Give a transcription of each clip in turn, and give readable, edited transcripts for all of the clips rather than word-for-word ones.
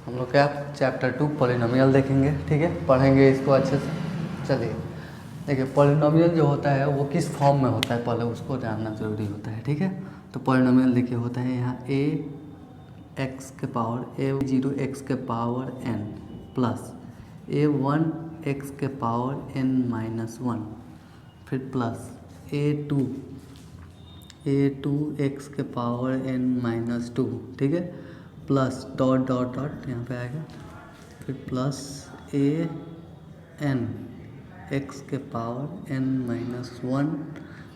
हम लोग क्या चैप्टर 2 पॉलिनोमियल देखेंगे, ठीक है, पढ़ेंगे इसको अच्छे से। चलिए देखिए, पॉलिनोमियल जो होता है वो किस फॉर्म में होता है पहले उसको जानना ज़रूरी होता है, ठीक है। तो पॉलिनोमियल देखिए होता है यहाँ a x के पावर a0 x के power n plus a1 x के पावर n माइनस 1, फिर प्लस a2 x के पावर n माइनस 2, ठीक है, प्लस डॉट डॉट डॉट यहाँ पे आएगा, फिर प्लस a n x के पावर n माइनस 1,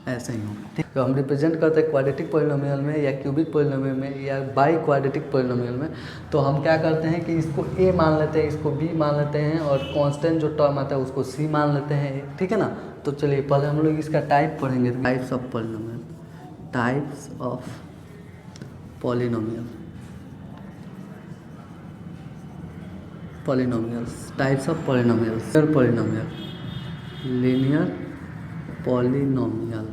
ऐसे ही होगा, ठीक। तो हम रिप्रेजेंट करते हैं क्वाड्रेटिक पॉलिनोमियल में या क्यूबिक पॉलिनोमियल में या बाई क्वाड्रेटिक पॉलिनोमियल में। तो हम क्या करते हैं कि इसको a मान लेते हैं, इसको b मान लेते हैं, और कांस्टेंट जो टर्म आता है उसको c मान लेते हैं, ठीक है ना। तो चलिए पहले हम लोग इसका टाइप पढ़ेंगे, types of polynomial, types of polynomial, polynomials, types of polynomials, linear polynomial.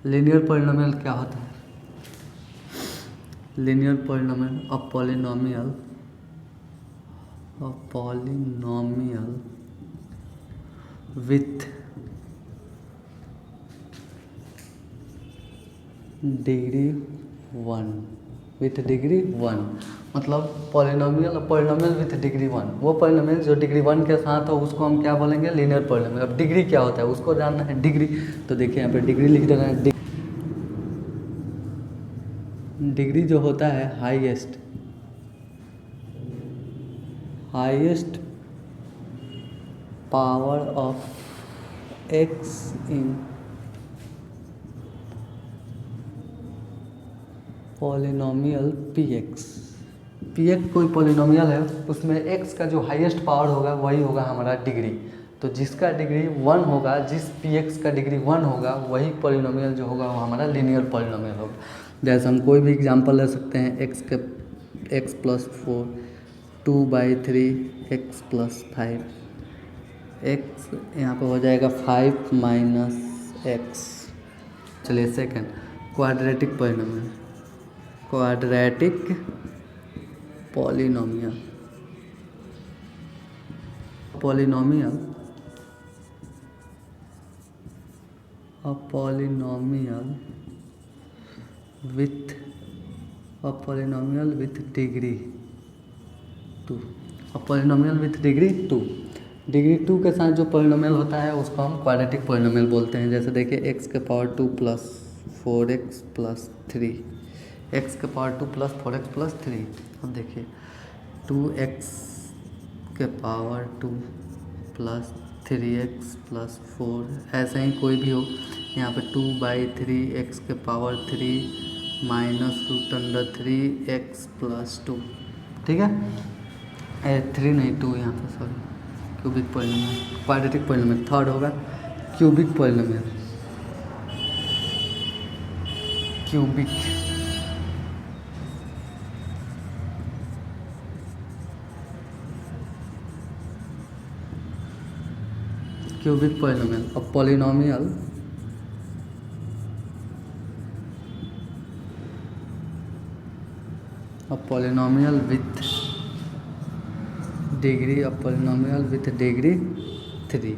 Linear polynomial क्या होता है? Linear polynomial a polynomial with degree 1, with degree 1, मतलब पॉलिनोमियल विथ डिग्री 1, वो पॉलिनोमियल जो डिग्री 1 के साथ हो उसको हम क्या बोलेंगे? Linear polynomial. अब डिग्री क्या होता है उसको जानना है, डिग्री। तो देखिए यहाँ पे डिग्री लिख दे रहे हैं, डिग्री जो होता है highest power of x in polynomial px कोई पॉलिनोमियल है, उसमें x का जो हाईएस्ट पावर होगा वही होगा हमारा डिग्री। तो जिसका डिग्री 1 होगा, जिस px का डिग्री 1 होगा, वही पॉलिनोमियल जो होगा वो हमारा लीनियर पॉलिनोमियल होगा। जैसे हम कोई भी एग्जांपल ले सकते हैं, x plus 4, 2/3 x plus 5, x यहाँ पे हो जाएगा 5 माइनस x। चलिए second, quadratic polynomial, quadratic polynomial, a polynomial with degree 2, a polynomial with degree 2। Degree 2 के साथ जो पॉलिनोमियल होता है उसको हम क्वाड्रेटिक पॉलिनोमियल बोलते हैं। जैसे देखिए x के power 2 plus 4x plus 3, x के पावर 2 प्लस 4x प्लस 3। अब देखिए 2x के पावर 2 प्लस 3x प्लस 4, ऐसे ही कोई भी हो। यहाँ पे 2/3 x के पावर 3 माइनस √3 x प्लस 2, ठीक है। 3 नहीं 2 यहाँ पे, sorry, cubic polynomial, quadratic polynomial. Third होगा cubic polynomial, cubic polynomial, a polynomial with degree, degree 3।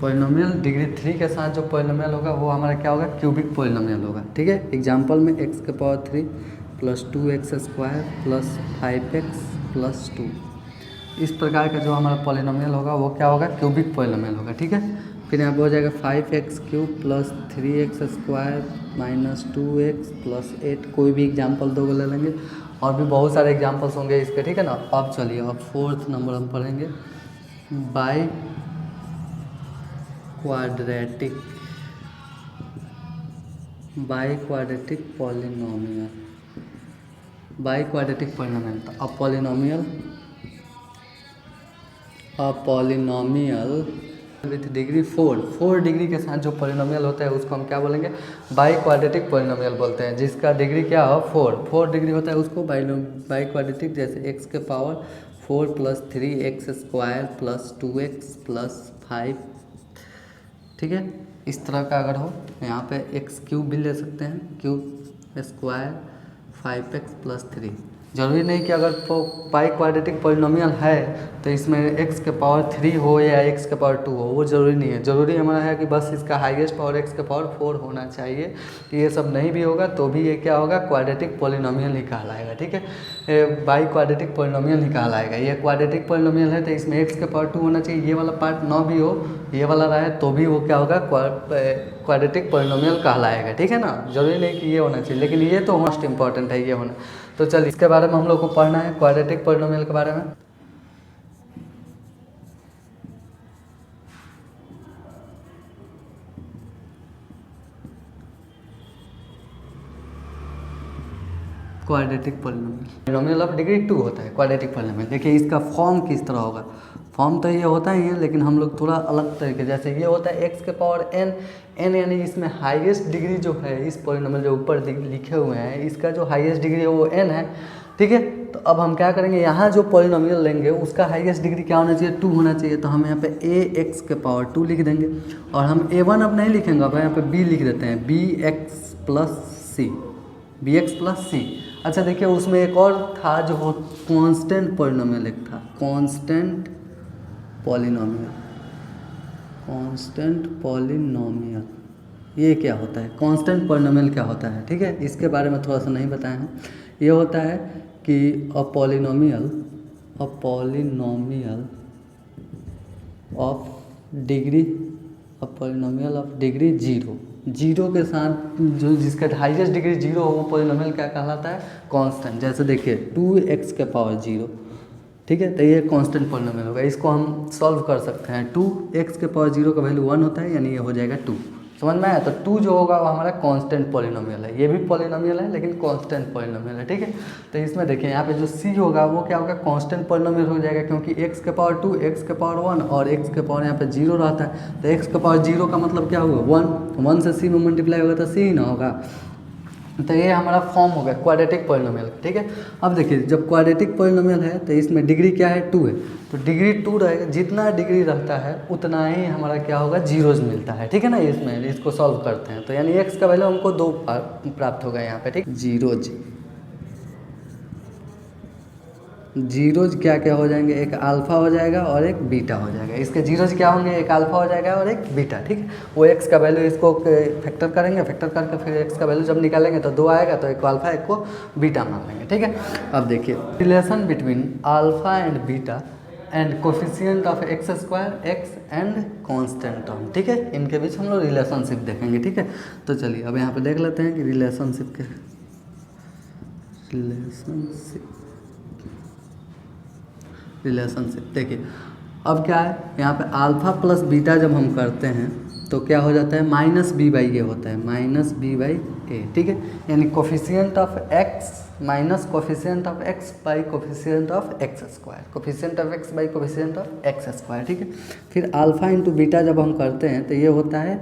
Polynomial degree 3 के साथ जो पॉलिनोमियल होगा वो हमारा क्या होगा? क्यूबिक पॉलिनोमियल होगा, ठीक है। एग्जांपल में x के power 3 plus 2x square plus 5x plus 2, इस प्रकार का जो हमारा पॉलिनोमियल होगा वो क्या होगा? क्यूबिक पॉलिनोमियल होगा, ठीक है। फिर यहाँ पे हो जाएगा 5x³ plus 3x square minus 2x plus 8। कोई भी एग्जांपल दो ले लेंगे, और भी बहुत सारे एग्जांपल्स होंगे इसके, ठीक है ना। अब चलिए अब फोर्थ नंबर हम पढ़ेंगे, बाई क्वाड्रेटिक पॉलिनोमियल, तो अ पॉलिनोमियल विथ डिग्री 4 डिग्री के साथ जो पॉलिनोमियल होता है उसको हम क्या बोलेंगे? बाई क्वाड्रेटिक पॉलिनोमियल बोलते हैं। जिसका डिग्री क्या हो? 4 डिग्री होता है उसको बाई क्वाड्रेटिक। जैसे x के power 4 plus 3x square plus 2x plus 5, ठीक है। इस तरह का अगर हो, यहाँ पे x³ भी ले सकते हैं, क्यूब स्क्वायर 5x प्लस 3, ज़रूरी नहीं कि अगर पाई क्वाड्रेटिक पॉलिनोमियल है तो इसमें x के पावर 3 हो या x के पावर 2 हो, वो ज़रूरी नहीं है। ज़रूरी हमारा है कि बस इसका हाईएस्ट पावर x के पावर 4 होना चाहिए। ये सब नहीं भी होगा तो भी ये क्या होगा, क्वाड्रेटिक पॉलिनोमियल ही कहलाएगा। ठीक है, बाई क्वाड्रेटिक पॉलिनोमियल ही कहलाएगा। ये क्वाड्रेटिक पॉलिनोमियल है तो इसमें x के पावर 2 होना चाहिए। ये वाला पार्ट ना भी हो, ये वाला रहा है तो भी वो क्या होगा, क्वाड्रेटिक पॉलिनोमियल कहलाएगा। ठीक है ना, ज़रूरी नहीं कि ये होना चाहिए, लेकिन ये तो मोस्ट इंपॉर्टेंट है ये होना। तो चलिए इसके बारे में हम लोग को पढ़ना है, क्वाड्रेटिक पॉलिनोमियल के बारे में। क्वाड्रेटिक पॉलिनोमियल ऑफ डिग्री 2 होता है क्वाड्रेटिक पॉलिनोमियल। देखिए इसका फॉर्म किस तरह होगा। फॉर्म तो ये होता ही है, लेकिन हम लोग थोड़ा अलग तरीके, जैसे ये होता है x के पावर n यानी इसमें हाईएस्ट डिग्री जो है इस पॉलिनोमियल जो ऊपर लिखे हुए हैं, इसका जो हाईएस्ट डिग्री है वो n है। ठीक है, तो अब हम क्या करेंगे, यहाँ जो पॉलिनोमियल लेंगे उसका हाईएस्ट डिग्री क्या होना चाहिए, 2 होना चाहिए। तो हम यहाँ पे ax के पावर 2 लिख देंगे, और हम a1 अब नहीं लिखेंगे, अब यहाँ पे b लिख देते हैं, bx प्लस c। अच्छा देखिए उसमें एक और था जो कांस्टेंट पॉलिनोमियल, एक था कांस्टेंट पॉलिनोमियल। ये क्या होता है, कांस्टेंट पॉलिनोमियल क्या होता है, ठीक है, इसके बारे में थोड़ा सा नहीं बताया है। ये होता है कि अ पॉलिनोमियल ऑफ डिग्री 0 के साथ जो जिसका हाईएस्ट डिग्री 0 हो वो पॉलिनोमियल क्या कहलाता है, कांस्टेंट। जैसे देखिए 2x के पावर 0, ठीक है, तो ये कांस्टेंट पॉलिनोमियल होगा। इसको हम सॉल्व कर सकते हैं। 2x के पावर 0 का वैल्यू 1 होता है, यानी ये हो जाएगा 2। समझ में आया, तो 2 जो होगा वो हमारा कांस्टेंट पॉलिनोमियल है। ये भी पॉलिनोमियल है लेकिन कांस्टेंट पॉलिनोमियल है। ठीक है, तो इसमें देखिए यहाँ पे जो c होगा वो क्या होगा, कांस्टेंट पॉलिनोमियल हो जाएगा, क्योंकि x के पावर 2, x के पावर 1 और x के पावर यहाँ पे 0 रहता है। तो x के पावर 0 का मतलब क्या होगा, 1 से c में मल्टीप्लाई होगा तो c ही ना होगा। तो ये हमारा फॉर्म हो गया क्वाड्रेटिक पॉलिनोमियल। ठीक है, अब देखिए जब क्वाड्रेटिक पॉलिनोमियल है तो इसमें डिग्री क्या है, 2 है। तो डिग्री 2 रहेगा, जितना डिग्री रहता है उतना ही हमारा क्या होगा, जीरोज मिलता है। ठीक है ना, इसमें इसको सॉल्व करते हैं तो यानी x का वैल्यू हमको 2 प्राप्त होगा यहाँ पे। ठीक, जीरोज क्या क्या हो जाएंगे, एक अल्फ़ा हो जाएगा और एक बीटा हो जाएगा। इसके जीरोज क्या होंगे, एक अल्फ़ा हो जाएगा और एक बीटा। ठीक है, वो x का वैल्यू इसको फैक्टर करेंगे, फैक्टर करके फिर x का वैल्यू जब निकालेंगे तो 2 आएगा, तो एक को अल्फ़ा एक को बीटा मान लेंगे। ठीक है, अब देखिए relation between alpha and beta and coefficient of x square x and constant term. ठीक है, इनके बीच हम लोग रिलेशनशिप देखेंगे। ठीक है, तो चलिए अब यहाँ पे देख लेते हैं कि रिलेशनशिप देखिए अब क्या है, यहाँ पे अल्फ़ा प्लस बीटा जब हम करते हैं तो क्या हो जाता है, माइनस बी बाई ए होता है, माइनस बी बाई ए। ठीक है, यानी coefficient of x minus coefficient of x by coefficient of x square, coefficient of x by coefficient of x square. ठीक है, फिर अल्फ़ा इंटू बीटा जब हम करते हैं तो ये होता है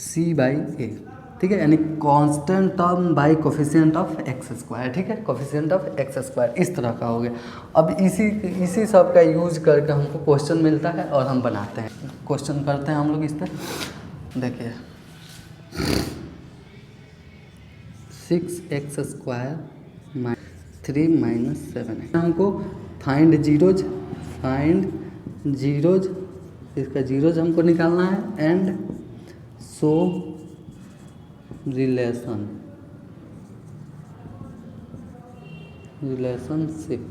c बाई ए। ठीक है, यानी constant term by coefficient of x square. ठीक है, कोफिशिएंट ऑफ x स्क्वायर इस तरह का हो गया। अब इसी सब का यूज करके हमको क्वेश्चन मिलता है और हम बनाते हैं, क्वेश्चन करते हैं हम लोग इस पर। देखिए 6x स्क्वायर 3 माइनस 7x, हमको फाइंड जीरोज, इसका जीरोज हमको निकालना है एंड सो रिलेशनशिप।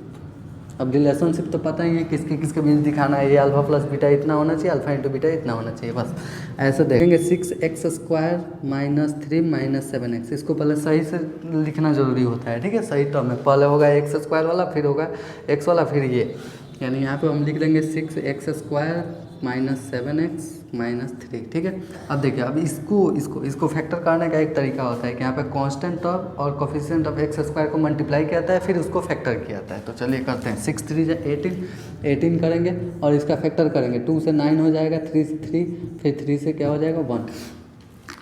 अब रिलेशनशिप तो पता ही है किसके किसके बीच दिखाना है, ये अल्फ़ा प्लस बीटा इतना होना चाहिए, अल्फ़ा इंटू बीटा इतना होना चाहिए, बस ऐसे देखेंगे। 6x square minus 3 minus 7x, इसको पहले सही से लिखना ज़रूरी होता है। ठीक है, सही टर्म में पहले होगा x स्क्वायर वाला, फिर होगा x वाला, फिर ये, यानी यहाँ पे हम लिख देंगे 6x square minus 7x minus 3। ठीक है, अब देखिए अब इसको फैक्टर करने का एक तरीका होता है कि यहाँ पे कांस्टेंट टर्म और कोफिशिएंट ऑफ x स्क्वायर को मल्टीप्लाई किया जाता है, फिर उसको फैक्टर किया जाता है। तो चलिए करते हैं, 6 3 18 करेंगे और इसका फैक्टर करेंगे, 2 से 9 हो जाएगा, 3 से 3, फिर 3 से क्या हो जाएगा 1।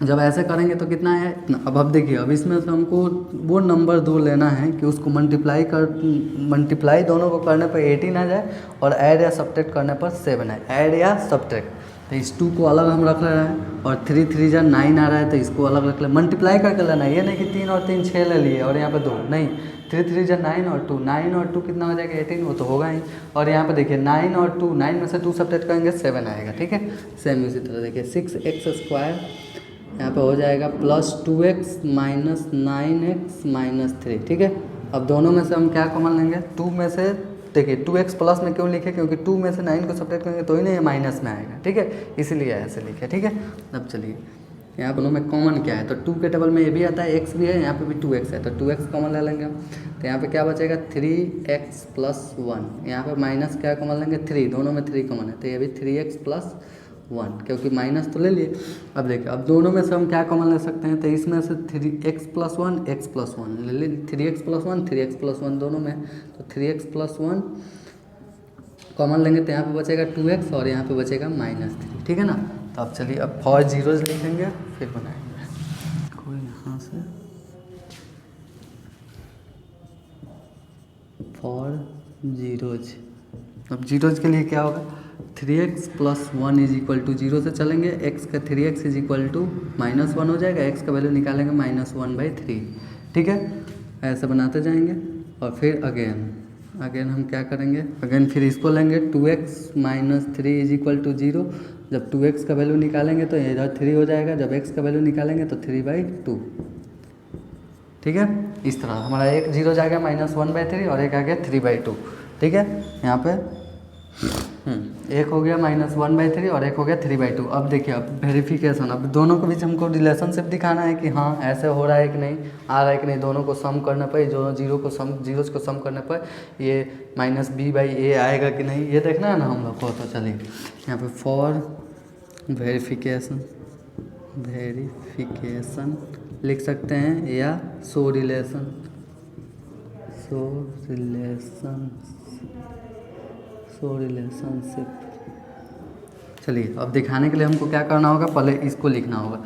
जब ऐसे करेंगे तो कितना है इतना। अब देखिए अब इसमें से हमको वो नंबर 2 लेना है कि उसको मल्टीप्लाई दोनों को करने पर 18 आ जाए और ऐड या सब्ट्रैक्ट करने पर 7 है, ऐड या सब्ट्रैक्ट। तो इस 2 को अलग हम रख ले रहे हैं, और 3 3 जा 9 आ रहा है तो इसको अलग रख ले, मल्टीप्लाई करके लेना है, ये नहीं कि 3 और 3 6 ले लिए और यहाँ पे 2 नहीं, 3 3 जा 9 और 2, 9 और 2 कितना हो जाएगा 18, वो तो होगा ही। और यहाँ पे देखिए 9 और 2, 9 में से 2 सब्ट्रैक्ट करेंगे 7 आएगा, ठीक है। सेम इसी तरह देखिए 6x² यहाँ पे हो जाएगा plus 2x minus 9x minus 3, ठीक है। अब दोनों में से हम क्या कॉमन लेंगे, 2 में से देखिए 2x प्लस में क्यों लिखे, क्योंकि 2 में से 9 को सब्ट्रैक्ट करेंगे तो ही नहीं ये माइनस में आएगा, ठीक है, इसीलिए ऐसे लिखे, ठीक है। अब चलिए यहाँ दोनों में कॉमन क्या है, तो 2 के टेबल में ये भी आता है, x भी है, यहाँ पे भी 2x है, तो 2x कॉमन ले लेंगे हम। तो यहाँ पे क्या बचेगा 3x प्लस 1, यहाँ पे माइनस क्या कॉमन लेंगे 3, दोनों में 3 कॉमन है, तो ये भी 3x प्लस 1, क्योंकि माइनस तो ले लिए। अब देखिए अब दोनों में से हम क्या कॉमन ले सकते हैं, तो इसमें से 3x प्लस 1 x प्लस 1 ले ली, 3x प्लस 1 3x प्लस 1 दोनों में, तो 3x प्लस 1 कॉमन लेंगे तो यहाँ पे बचेगा 2x और यहाँ पे बचेगा -3, ठीक है ना। तो अब चलिए अब फॉर जीरोज लिखेंगे फिर बनाएंगे, कोई यहाँ से फॉर जीरोज। अब जीरोज के लिए क्या होगा, 3x plus 1 is equal to 0 से चलेंगे, x का 3x इज इक्वल टू -1 हो जाएगा, x का वैल्यू निकालेंगे -1/3, ठीक है। ऐसे बनाते जाएंगे और फिर अगेन हम क्या करेंगे, अगेन फिर इसको लेंगे 2x minus 3 is equal to 0, जब 2x का वैल्यू निकालेंगे तो इधर 3 हो जाएगा, जब x का वैल्यू निकालेंगे तो 3/2, ठीक है। इस तरह हमारा एक 0 जाएगा -1/3 और एक आ गया 3/2, ठीक है। यहाँ पे एक हो गया -1/3 और एक हो गया 3/2। अब देखिए अब वेरिफिकेशन, अब दोनों के बीच हमको रिलेशनशिप दिखाना है कि हाँ ऐसे हो रहा है कि नहीं, आ रहा है कि नहीं, दोनों को सम करने पर, दोनों जीरोज को सम करने पर ये -b/a आएगा कि नहीं, ये देखना है ना हम लोग को। तो चलिए यहाँ पे फॉर वेरिफिकेशन लिख सकते हैं, या सो रिलेशनशिप। चलिए अब दिखाने के लिए हमको क्या करना होगा, पहले इसको लिखना होगा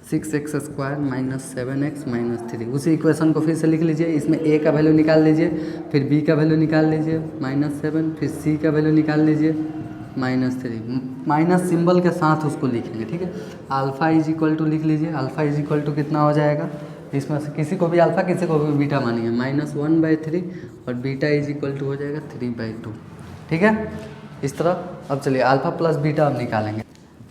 6x² माइनस 7x माइनस 3, उसी इक्वेशन को फिर से लिख लीजिए, इसमें a का वैल्यू निकाल लीजिए, फिर b का वैल्यू निकाल लीजिए -7, फिर c का वैल्यू निकाल लीजिए -3, माइनस सिंबल के साथ उसको लिखेंगे, ठीक है। अल्फ़ा इज इक्वल टू लिख लीजिए, अल्फ़ा इज इक्वल टू कितना हो जाएगा, इसमें से किसी को भी अल्फ़ा किसी को भी बीटा मानिए, -1/3 और बीटा इज इक्वल टू हो जाएगा 3/2, ठीक है। इस तरह अब चलिए अल्फ़ा प्लस बीटा अब निकालेंगे,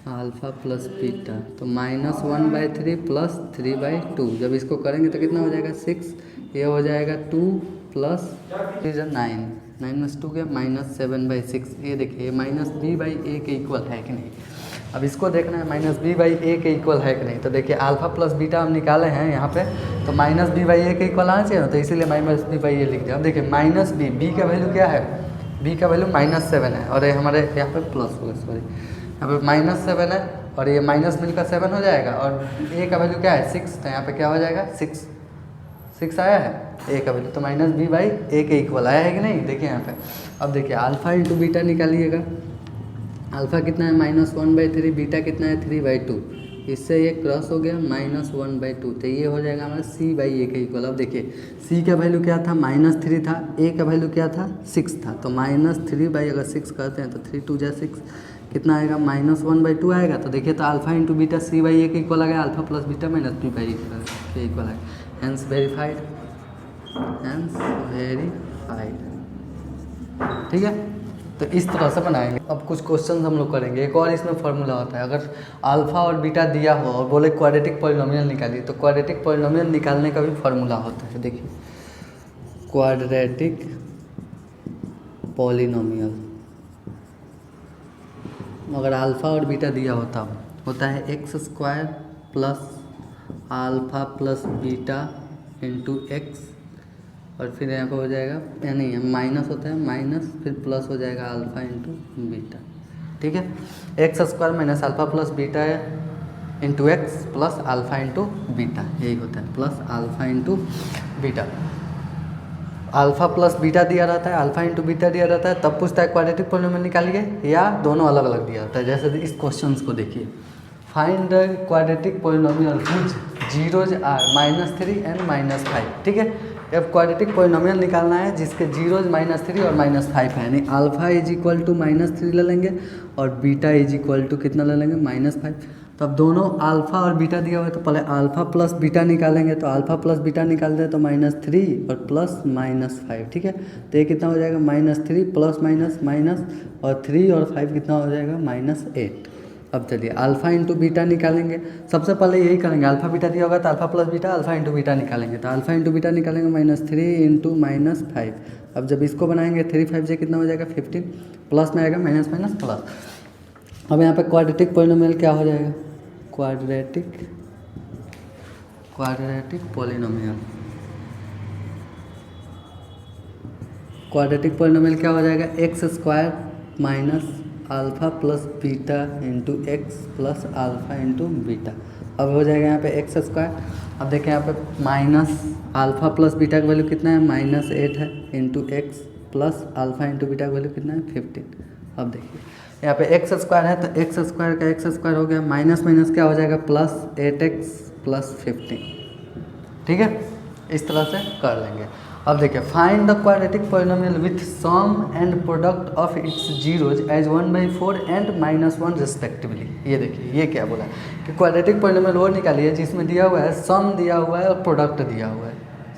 अल्फ़ा प्लस बीटा, तो -1/3 प्लस 3/2, जब इसको करेंगे तो कितना हो जाएगा 6, ये हो जाएगा 2 प्लस 9, 9 में 2 गया -7/6, ये देखिए -b/a के इक्वल है कि नहीं। अब इसको देखना है -b/a के इक्वल है कि नहीं, तो देखिए अल्फ़ा प्लस बीटा हम निकाले हैं यहाँ पे, तो -b/a के इक्वल आना चाहिए ना, तो इसीलिए -b/a लिख दिया। अब देखिए -b का वैल्यू क्या है, b का वैल्यू -7 है, और ये हमारे यहाँ पे प्लस होगा, सॉरी यहाँ पे -7 है और ये माइनस मिलकर 7 हो जाएगा, और a का वैल्यू क्या है 6, तो यहाँ पे क्या हो जाएगा 6 आया है a का वैल्यू, तो -b/a के इक्वल आया है कि नहीं, देखिए यहाँ पे। अब देखिए अल्फ़ा इंटू बीटा निकालिएगा, अल्फ़ा कितना है -1/3, बीटा कितना है 3/2, इससे ये क्रॉस हो गया -1/2, तो ये हो जाएगा हमारा c/a के इक्वल। अब देखिए c का वैल्यू क्या था -3 था, a का वैल्यू क्या था 6 था, तो -3 अगर 6 करते हैं तो 3 2 जा 6 कितना आएगा -1/2 आएगा। तो देखिए तो अल्फ़ा इंटू बीटा c/a के इक्वल आ गया, अल्फ़ा प्लस बीटा -b/a के इक्वल है, हैंस वेरीफाइड, ठीक है। तो इस तरह से बनाएंगे। अब कुछ क्वेश्चन हम लोग करेंगे, एक और इसमें फार्मूला होता है, अगर अल्फ़ा और बीटा दिया हो और बोले क्वाड्रेटिक पॉलिनोमियल निकालिए, तो क्वाड्रेटिक पॉलिनोमियल निकालने का भी फार्मूला होता है। देखिए क्वाड्रेटिक पॉलिनोमियल, अगर अल्फ़ा और बीटा दिया होता है x² plus alpha plus beta into x, और फिर यहाँ पर हो जाएगा, यानी माइनस होता है माइनस, फिर प्लस हो जाएगा अल्फ़ा इंटू बीटा, ठीक है। x² minus alpha plus beta into x plus alpha into beta, यही होता है, plus alpha into beta. Alpha plus beta दिया रहता है, अल्फ़ा इंटू बीटा दिया रहता है, तब पूछता है क्वाड्रेटिक पॉलिनोमियल निकालिए, या दोनों अलग अलग दिया रहता है। जैसे इस क्वेश्चन को देखिए, find the quadratic polynomial which zeroes are -3 and -5, ठीक है। अब क्वाड्रेटिक पॉलिनोमियल निकालना है जिसके जीरोज -3 और -5 है, यानी अल्फा इज इक्वल टू -3 ले लेंगे और बीटा इज इक्वल टू कितना ले लेंगे -5। तो अब दोनों अल्फा और बीटा दिया हुआ है तो पहले अल्फा प्लस बीटा निकालेंगे, तो अल्फा प्लस बीटा निकालते हैं तो -3 और प्लस -5, ठीक है। तो ये कितना हो जाएगा -3 प्लस माइनस और 3 और 5 कितना हो जाएगा -8। अब चलिए अल्फा इंटू बीटा निकालेंगे, सबसे पहले यही करेंगे, अल्फा बीटा दिया होगा तो alpha plus beta, alpha into beta निकालेंगे, तो अल्फा इंटू बीटा निकालेंगे -3 इंटू -5। अब जब इसको बनाएंगे 3 5 से कितना हो जाएगा 15, प्लस में आएगा माइनस प्लस। अब यहाँ पे क्वाड्रेटिक पॉलिनोमियल क्या हो जाएगा, क्वाड्रेटिक पॉलिनोमियल, क्वाड्रेटिक पॉलिनोमियल क्या हो जाएगा, x² minus alpha plus beta into x plus alpha into beta. अब हो जाएगा यहाँ पे x²। अब देखें यहाँ पे माइनस अल्फ़ा प्लस बीटा का वैल्यू कितना है -8 है, into x plus alpha into beta का वैल्यू कितना है 15। अब देखिए यहाँ पे x² है तो x² का x² हो गया, माइनस क्या हो जाएगा +8x प्लस 15, ठीक है। इस तरह से कर लेंगे। अब देखिए find the quadratic polynomial with sum and product of its zeroes as 1/4 and -1 respectively. ये देखिए ये क्या बोला कि क्वाड्रेटिक पॉलिनोमियल वो निकालिए जिसमें दिया हुआ है सम दिया हुआ है और प्रोडक्ट दिया हुआ है,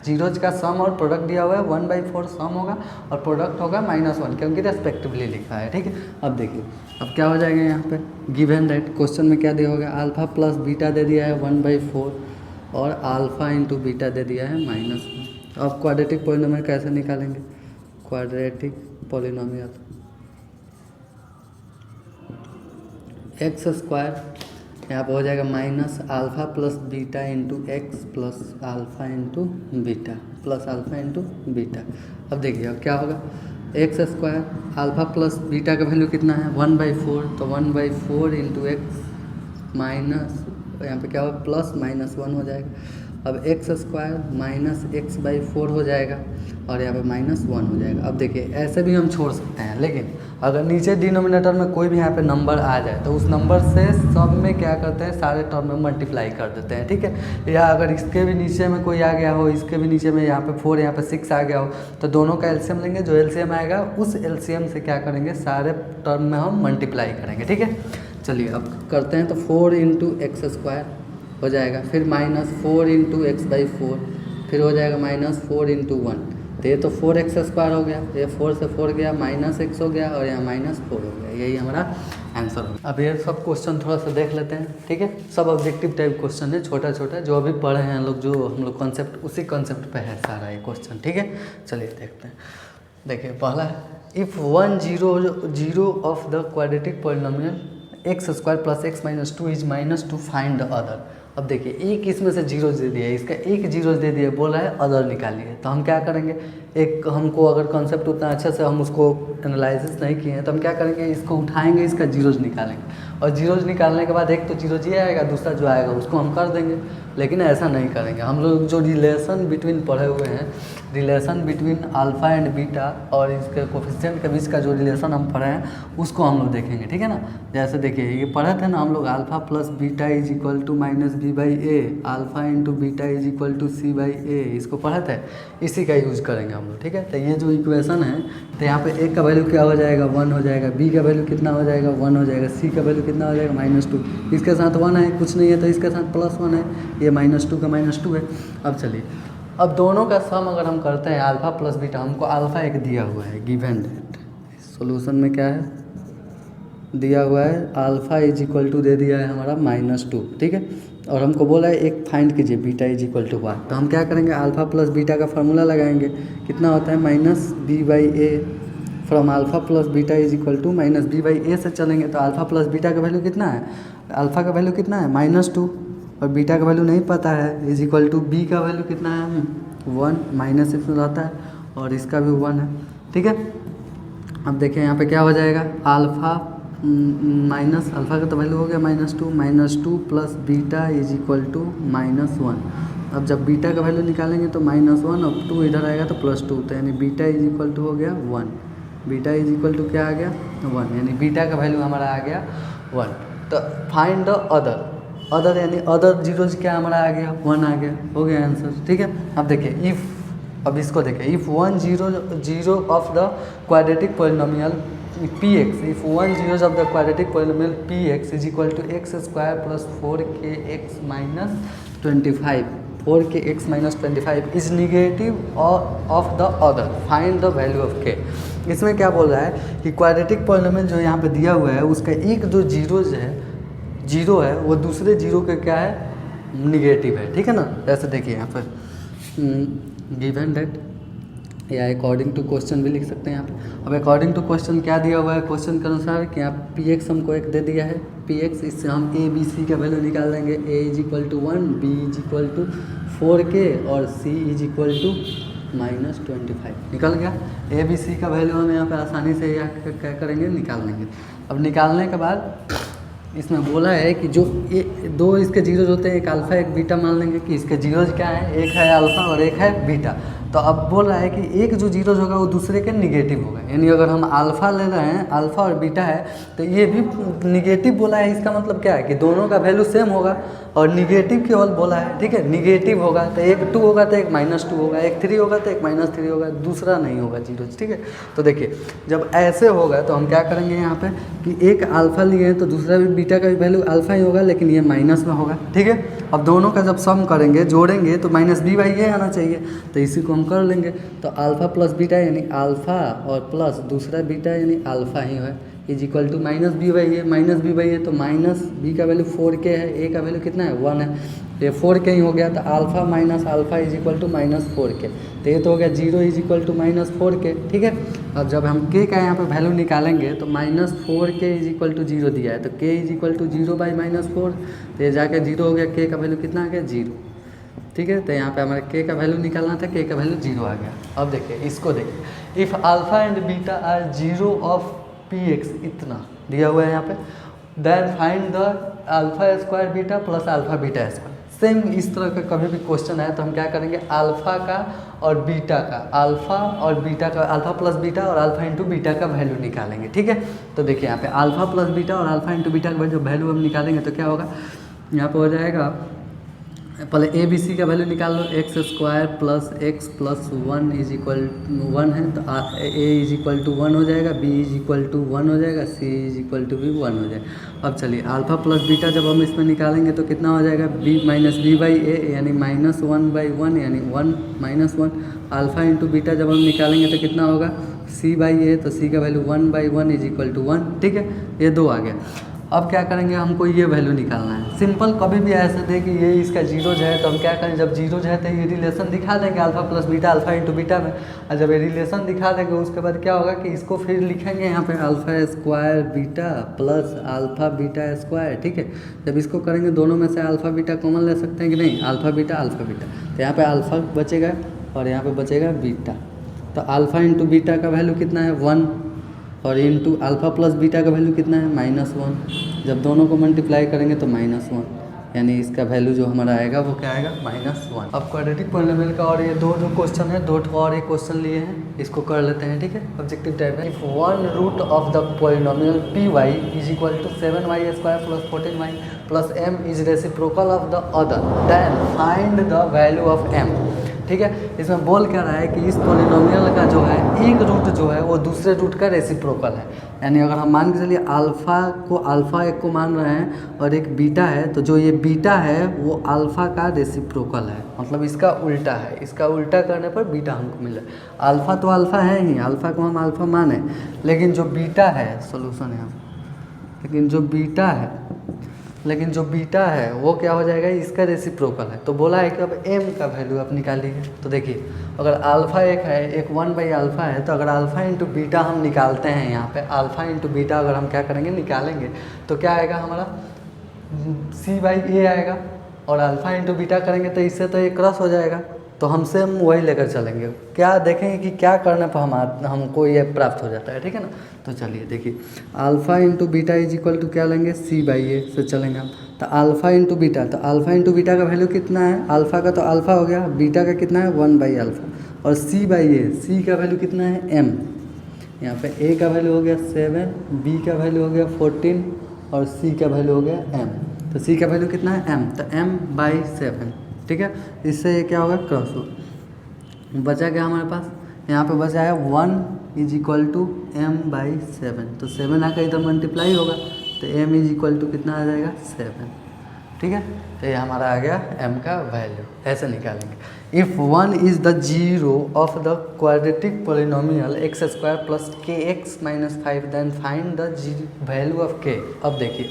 जीरोज का सम और प्रोडक्ट दिया हुआ है, 1/4 सम होगा और प्रोडक्ट होगा -1 क्योंकि रेस्पेक्टिवली लिखा है, ठीक है। अब देखिए अब क्या हो जाएगा यहाँ पे गिवन दैट क्वेश्चन में क्या दिया होगा, अल्फ़ा प्लस बीटा दे दिया है 1/4 और अल्फ़ा इंटू बीटा दे दिया है -1। अब क्वाड्रेटिक पॉलिनोमियल कैसे निकालेंगे, क्वाड्रेटिक पॉलिनोमियल x² यहाँ पर हो जाएगा minus alpha plus beta into x plus alpha into beta plus alpha into beta. अब देखिए अब क्या होगा, x² अल्फ़ा प्लस बीटा का वैल्यू कितना है 1/4, तो 1/4 इंटू एक्स माइनस यहाँ पे क्या होगा प्लस -1 हो जाएगा। अब x² माइनस x/4 हो जाएगा और यहाँ पे -1 हो जाएगा। अब देखिए ऐसे भी हम छोड़ सकते हैं, लेकिन अगर नीचे डिनोमिनेटर में कोई भी यहाँ पे नंबर आ जाए तो उस नंबर से सब में क्या करते हैं सारे टर्म में मल्टीप्लाई कर देते हैं, ठीक है। या अगर इसके भी नीचे में कोई आ गया हो, इसके भी नीचे में यहाँ पे 4 यहाँ पे 6 आ गया हो, तो दोनों का एलसीएम लेंगे, जो एलसीएम आएगा उस एलसीएम से क्या करेंगे सारे टर्म में हम मल्टीप्लाई करेंगे, ठीक है। चलिए अब करते हैं, तो 4 इंटू x² हो जाएगा, फिर -4 इंटू x/4, फिर हो जाएगा -4 इंटू 1, तो ये तो 4x² हो गया, ये 4 से 4 गया -x हो गया और यहाँ -4 हो गया, यही हमारा आंसर होगा। अब ये सब क्वेश्चन थोड़ा सा देख लेते हैं, ठीक है। सब ऑब्जेक्टिव टाइप क्वेश्चन है, छोटा छोटा जो अभी पढ़े हैं लोग, जो हम लोग कॉन्सेप्ट उसी कॉन्सेप्ट पे है सारा ये क्वेश्चन, ठीक है। चलिए देखते हैं। देखिए पहला, if 1 0 of the quadratic polynomial x² plus x - 2 is -2 find the other. अब देखिए एक इसमें से जीरोज दे दिया है, इसका एक जीरोज दे दिया, बोला है अदर निकालिए, तो हम क्या करेंगे, एक हमको अगर कॉन्सेप्ट उतना अच्छे से हम उसको एनालिसिस नहीं किए हैं तो हम क्या करेंगे, इसको उठाएंगे, इसका जीरोज निकालेंगे और जीरोज निकालने के बाद एक तो जीरोज ये आएगा, दूसरा जो आएगा उसको हम कर देंगे। लेकिन ऐसा नहीं करेंगे, हम लोग जो रिलेशन बिटवीन पढ़े हुए हैं, relation between alpha and beta और इसके कोफिशिएंट के बीच का जो रिलेशन हम पढ़े हैं उसको हम लोग देखेंगे, ठीक है ना। जैसे देखिए ये पढ़े थे ना हम लोग, alpha plus beta is equal to -b/a, alpha into beta is equal to c/a, इसको पढ़े थे, इसी का यूज़ करेंगे हम लोग, ठीक है। तो ये जो इक्वेशन है, तो यहाँ पे a का वैल्यू क्या हो जाएगा 1 हो जाएगा, b का वैल्यू कितना हो जाएगा 1 हो जाएगा, c का वैल्यू कितना हो जाएगा -2, इसके साथ 1 है, कुछ नहीं है तो इसके साथ +1 है, ये -2 का -2 है। अब चलिए अब दोनों का सम अगर हम करते हैं अल्फ़ा प्लस बीटा, हमको अल्फ़ा एक दिया हुआ है गिवन दैट, सॉल्यूशन में क्या है दिया हुआ है, अल्फ़ा इज इक्वल टू दे दिया है हमारा -2, ठीक है। और हमको बोला है एक फाइंड कीजिए बीटा इज इक्वल टू 1, तो हम क्या करेंगे अल्फ़ा प्लस बीटा का फार्मूला लगाएंगे, कितना होता है -b/a, from alpha plus beta is equal to -b/a से चलेंगे तो अल्फ़ा प्लस बीटा का वैल्यू कितना है, अल्फ़ा का वैल्यू कितना है -2 और बीटा का वैल्यू नहीं पता है, इज इक्वल टू बी का वैल्यू कितना है 1, -6 में रहता है और इसका भी 1 है, ठीक है। अब देखिए यहाँ पे क्या हो जाएगा, अल्फ़ा माइनस अल्फ़ा का तो वैल्यू हो गया -2 plus beta is equal to -1। अब जब बीटा का वैल्यू निकालेंगे तो -1 और 2 इधर आएगा तो +2, तो यानी बीटा इज इक्वल टू हो गया 1, बीटा इज इक्वल टू क्या आ गया 1, यानी बीटा का वैल्यू हमारा आ गया 1। तो फाइंड द अदर यानी अदर जीरोज क्या हमारा आ गया 1 आ गया, हो गया आंसर, ठीक है। अब देखिए अब इसको देखें, if 1 0 of the quadratic polynomial px, if 1 zeros of the quadratic polynomial px is equal to x square plus 4kx minus 25, 4kx minus 25 is negative of the other, find the value of k। इसमें क्या बोल रहा है कि quadratic polynomial जो यहाँ पे दिया हुआ है उसका एक जो जीरो है वो दूसरे जीरो के क्या है, निगेटिव है, ठीक है ना। ऐसे देखिए यहाँ पर गिवन दैट, या अकॉर्डिंग टू क्वेश्चन भी लिख सकते हैं यहाँ पे। अब अकॉर्डिंग टू क्वेश्चन क्या दिया हुआ है, क्वेश्चन के अनुसार कि यहाँ पी एक्स हमको एक दे दिया है, पी एक्स, इससे हम ए बी सी का वैल्यू निकाल देंगे। A is equal to 1, b is equal to 4k और सी इज इक्वल टू -25 निकल गया। ए बी सी का वैल्यू हम यहाँ पर आसानी से क्या करेंगे, निकाल लेंगे। अब निकालने के बाद इसमें बोला है कि जो दो इसके जीरोज होते हैं, एक अल्फ़ा एक बीटा, मान लेंगे कि इसके जीरोज क्या है, एक है अल्फ़ा और एक है बीटा। तो अब बोल रहा है कि एक जो जीरोज होगा वो दूसरे के निगेटिव होगा, यानी अगर हम अल्फ़ा ले रहे हैं, अल्फ़ा और बीटा है, तो ये भी निगेटिव बोला है। इसका मतलब क्या है कि दोनों का वैल्यू सेम होगा और निगेटिव केवल बोला है, ठीक है। निगेटिव होगा तो एक 2 होगा तो एक -2 होगा, एक 3 होगा तो एक -3 होगा, दूसरा नहीं होगा जीरोज, ठीक है। तो देखिए जब ऐसे होगा तो हम क्या करेंगे यहाँ पे कि एक अल्फ़ा लिए हैं तो दूसरा भी बीटा का भी वैल्यू अल्फ़ा ही होगा, लेकिन ये माइनस में होगा, ठीक है। अब दोनों का जब सम करेंगे, जोड़ेंगे, तो -b/a आना चाहिए, तो इसी को हम कर लेंगे। तो अल्फ़ा प्लस बीटा यानी अल्फ़ा और प्लस दूसरा बीटा यानी अल्फ़ा ही है, इज इक्वल टू -b/a तो -b का वैल्यू 4k है, a का वैल्यू कितना है 1 है, ये 4k ही हो गया। तो alpha minus alpha is equal to -4k, तो ये तो हो गया 0 इज इक्वल टू -4k, ठीक है। अब जब हम k का यहाँ पे वैल्यू निकालेंगे तो -4k इज इक्वल टू 0 दिया है, तो k इज इक्वल टू 0/-4, तो ये जाके 0 हो गया, k का वैल्यू कितना आ गया 0, ठीक है। तो यहाँ पे हमारे k का वैल्यू निकालना था, k का वैल्यू 0 आ गया। अब देखिए इसको देखिए, if alpha and beta are 0 of px, इतना दिया हुआ है यहाँ पे, then find the alpha square beta plus alpha beta square. Same इस तरह का कभी भी क्वेश्चन आए तो हम क्या करेंगे, अल्फ़ा का और बीटा का, अल्फ़ा और बीटा का, अल्फ़ा प्लस बीटा और अल्फ़ा इंटू बीटा का वैल्यू निकालेंगे, ठीक है। तो देखिए यहाँ पे अल्फ़ा प्लस बीटा और अल्फ़ा इंटू बीटा का जो वैल्यू हम निकालेंगे तो क्या होगा, यहाँ पे हो जाएगा, पहले ए बी सी का वैल्यू निकाल लो, X square plus X plus 1 is equal 1 है, तो ए इज इक्वल टू 1 हो जाएगा, बी इज इक्वल टू 1 हो जाएगा, सी इज इक्वल टू भी 1 हो जाएगा। अब चलिए अल्फ़ा प्लस बीटा जब हम इसमें निकालेंगे तो कितना हो जाएगा, b माइनस b/a यानी -1/1 यानी 1 -1। अल्फ़ा इंटू बीटा जब हम निकालेंगे तो कितना होगा, c/a, तो c का वैल्यू 1/1 इज इक्वल टू 1, ठीक है। ये 2 आ गया। अब क्या करेंगे, हमको ये वैल्यू निकालना है। सिंपल, कभी भी ऐसे दे कि ये इसका जीरोज है तो हम क्या करें, जब जीरोज है तो ये रिलेशन दिखा देंगे alpha plus beta, alpha into beta में, और जब ये रिलेशन दिखा देंगे उसके बाद क्या होगा कि इसको फिर लिखेंगे यहाँ पे alpha square beta plus alpha beta square, ठीक है। जब इसको करेंगे दोनों में से अल्फ़ा बीटा कॉमन ले सकते हैं कि नहीं, अल्फ़ा बीटा, तो यहाँ पर अल्फ़ा बचेगा और यहाँ पर बचेगा बीटा। तो अल्फ़ा इंटू बीटा का वैल्यू कितना है 1 और इंटू अल्फ़ा प्लस बीटा का वैल्यू कितना है -1। जब दोनों को मल्टीप्लाई करेंगे तो -1, यानी इसका वैल्यू जो हमारा आएगा वो क्या आएगा -1। अब क्वाड्रेटिक पॉलिनोमियल का और ये दो जो क्वेश्चन है, 2 और एक क्वेश्चन लिए हैं, इसको कर लेते हैं, ठीक है। ऑब्जेक्टिव टाइप है, if 1 root of the polynomial py is equal to 7y square plus 14y plus m is reciprocal of the other, then find the value of m, ठीक है। इसमें बोल क्या रहा है कि इस पॉलिनोमियल का जो है एक रूट जो है वो दूसरे रूट का रेसिप्रोकल है, यानी अगर हम मान के चलिए अल्फ़ा एक को मान रहे हैं और एक बीटा है, तो जो ये बीटा है वो अल्फ़ा का रेसिप्रोकल है, मतलब इसका उल्टा है। इसका उल्टा करने पर बीटा हमको मिला। अल्फ़ा तो अल्फ़ा है ही, अल्फ़ा को हम अल्फ़ा माने, लेकिन जो बीटा है, सोल्यूशन है, लेकिन जो बीटा है वो क्या हो जाएगा, इसका रेसिप्रोकल है। तो बोला है कि अब m का वैल्यू आप निकालिए। तो देखिए अगर अल्फ़ा एक है, एक 1/अल्फ़ा है, तो अगर अल्फ़ा इंटू बीटा हम निकालते हैं, यहाँ पे अल्फ़ा इंटू बीटा अगर हम क्या करेंगे, निकालेंगे, तो क्या आएगा हमारा c/a आएगा, और अल्फ़ा इंटू बीटा करेंगे तो इससे तो ये क्रॉस हो जाएगा, तो हमसे हम वही लेकर चलेंगे, क्या देखेंगे कि क्या करने पर हमको ये प्राप्त हो जाता है, ठीक है ना। तो चलिए देखिए alpha into beta is equal to क्या लेंगे, c/a से चलेंगे हम। तो अल्फ़ा इंटू बीटा, तो अल्फ़ा इंटू बीटा का वैल्यू कितना है, अल्फ़ा का तो अल्फ़ा हो गया, बीटा का कितना है 1/अल्फ़ा, और c/a, c का वैल्यू कितना है m, यहाँ पे a का वैल्यू हो गया 7, b का वैल्यू हो गया 14 और c का वैल्यू हो गया m। तो c का वैल्यू कितना है m, तो m/7, ठीक है। इससे ये क्या होगा, क्रॉस हो, बचा क्या हमारे पास, यहाँ पे बचा है 1 इज इक्वल टू m/7, तो 7 आकर इधर मल्टीप्लाई होगा तो m इज इक्वल टू कितना आ जाएगा 7, ठीक है। तो ये हमारा आ गया m का वैल्यू, ऐसे निकालेंगे। If 1 is the zero of the quadratic polynomial x² plus kx minus 5 then find the value of k। अब देखिए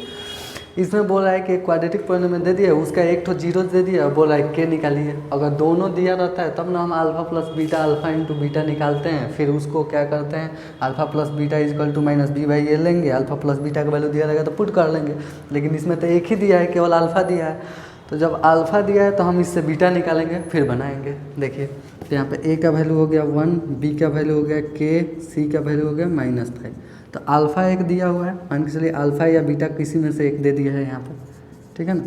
इसमें बोल रहा है कि क्वाड्रेटिक पोलिनोमियल दे दिया, उसका एक तो जीरो दे दिया, बोल रहा है के निकालिए। अगर दोनों दिया रहता है तब ना हम alpha plus beta alpha into beta निकालते हैं, फिर उसको क्या करते हैं alpha plus beta is equal to minus b/a लेंगे, अल्फा प्लस बीटा का वैल्यू दिया रहेगा तो पुट कर लेंगे। लेकिन इसमें तो एक ही दिया है, केवल अल्फा दिया है, तो जब अल्फा दिया है तो हम इससे बीटा निकालेंगे फिर बनाएंगे। देखिए तो यहाँ पे a का वैल्यू हो गया 1, b का वैल्यू हो गया k, c का वैल्यू हो गया -5। तो अल्फ़ा एक दिया हुआ है, मान के चलिए अल्फ़ा या बीटा किसी में से एक दे दिया है यहाँ पे, ठीक है ना,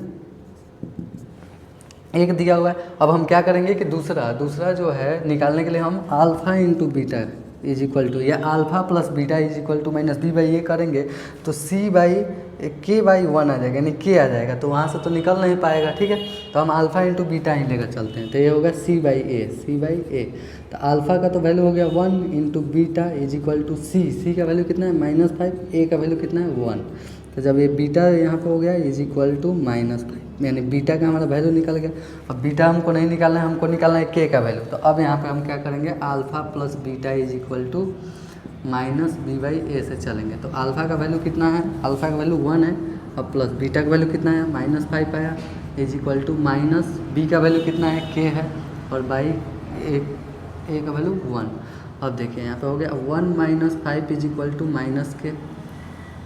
एक दिया हुआ है। अब हम क्या करेंगे कि दूसरा जो है निकालने के लिए हम alpha into beta is equal to या alpha plus beta is equal to minus b/a करेंगे तो c/k/1 आ जाएगा, यानी k आ जाएगा, तो वहाँ से तो निकल नहीं पाएगा, ठीक है। तो हम अल्फ़ा इंटू बीटा ही लेकर चलते हैं, तो ये होगा c/a। तो अल्फ़ा का तो वैल्यू हो गया 1 into beta is equal to c का वैल्यू कितना है -5, a का वैल्यू कितना है 1। तो जब ये बीटा यहाँ पे हो गया इज इक्वल टू -5, यानी बीटा का हमारा वैल्यू निकल गया। अब बीटा हमको नहीं निकालना है, हमको निकालना है के का वैल्यू। तो अब यहाँ पे हम क्या करेंगे alpha plus beta is equal to -b/a से चलेंगे। तो अल्फ़ा का वैल्यू कितना है, अल्फ़ा का वैल्यू 1 है, अब प्लस बीटा का वैल्यू कितना है -5 आया is equal to minus b का वैल्यू कितना है k है, और बाई a का वैल्यू 1। अब देखिए यहाँ पे हो गया 1 - 5 इज इक्वल टू -k,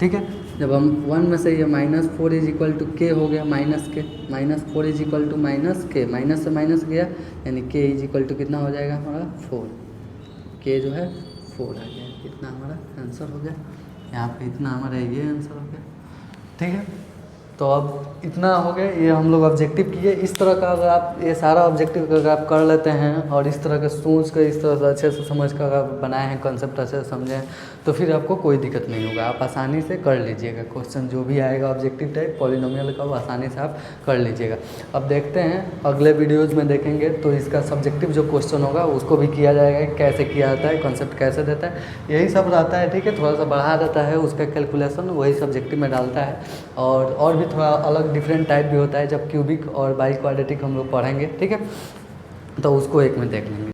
ठीक है। जब हम 1 में से ये -4 इज इक्वल टू k हो गया -4 is equal to -k, minus से माइनस गया यानी k इज इक्वल टू कितना हो जाएगा हमारा 4, k जो है 4 आ गया, इतना हमारा आंसर हो गया। यहाँ पे इतना हमारा ये आंसर हो गया, ठीक है। तो अब इतना हो गया, ये हम लोग ऑब्जेक्टिव किए। इस तरह का अगर आप ये सारा ऑब्जेक्टिव अगर आप कर लेते हैं और इस तरह का सोच कर इस तरह से अच्छे से समझ कर आप बनाए हैं, कॉन्सेप्ट अच्छे से समझे हैं, तो फिर आपको कोई दिक्कत नहीं होगा, आप आसानी से कर लीजिएगा। क्वेश्चन जो भी आएगा ऑब्जेक्टिव टाइप पॉलिनोमियल का वो आसानी से आप कर लीजिएगा। अब देखते हैं अगले वीडियोज़ में देखेंगे तो इसका सब्जेक्टिव जो क्वेश्चन होगा उसको भी किया जाएगा, कैसे किया जाता है, कॉन्सेप्ट कैसे देता है, यही सब रहता है, ठीक है। थोड़ा सा बढ़ा देता है उसका कैलकुलेशन, वही सब्जेक्टिव में डालता है, और भी थोड़ा अलग डिफरेंट टाइप भी होता है जब क्यूबिक और बाई क्वाड्रेटिक हम लोग पढ़ेंगे, ठीक है, तो उसको एक में देख लेंगे।